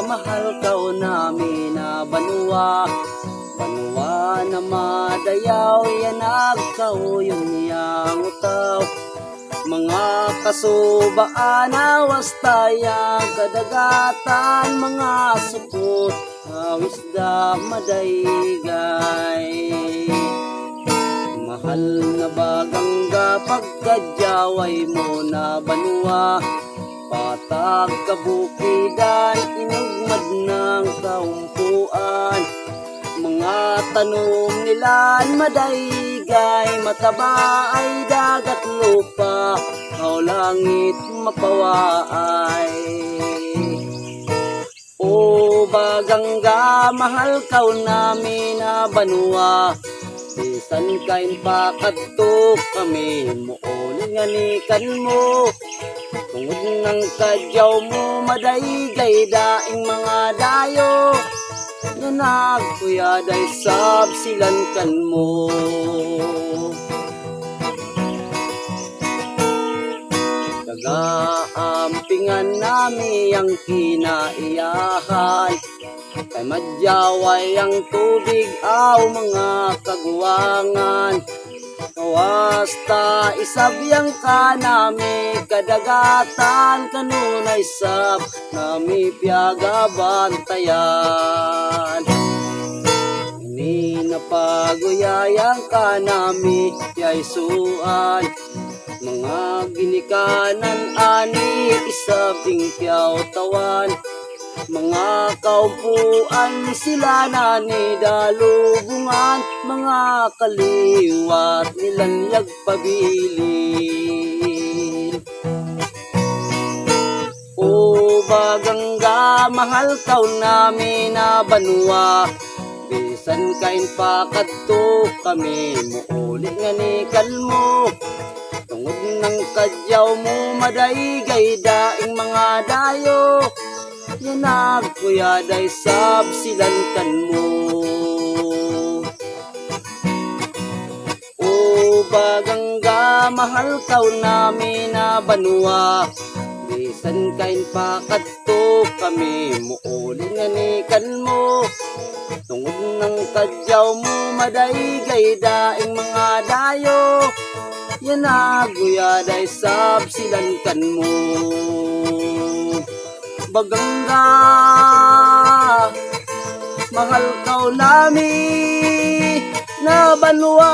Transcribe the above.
mahal kaw namin na banwa. Banwa na madayaw, yan agkauyong yang utaw. Mga kasubaan, awas tayang kadagatan, mga supot, awisda madaygay. Mahal na bagangga, pagkadyaway mo na banwa. Patag kabukidan, inugmad ng kaumpuan. Mga tanom nilan madaygay, mataba ay dagat lupa, o langit mapawaay. O bagangga, mahal kaw namin na banwa. Bisan kain pakadto kami muulinganikan mo. Tungod ng kadyaw mo madaygay daing mga dayo. Nanag kuya day sabsilankan mo. Kagaampingan nami ang kinaiyahan, kay madyaway ang tubig aw mga kaguwangan. Kawasta isabyang ka nami kadagatan, kanunay sab nami piaga bantayan. Ini napaguyayang ka nami yaysuan, mga ginikanan ani isabing piaw tawan. Mga kaumpuan sila na ni dalubungan, mga kaliwat nilanlag pabilin. O bagangga, mahal kaw namin na banwa. Bisan kain pakadto kami muulinganikan mo. Tungod ng kadyaw mo madaygay daing mga dayo. Yan kuya day sabsilankan mo. O bagangga, mahal kaw namin na banwa. Bisan kain pakadto kami muulinganikan mo. Tungod ng kadyaw mo madaygay daing mga dayo. Yan kuya day sabsilankan mo. Bagangga, mahal kaw nami na banwa.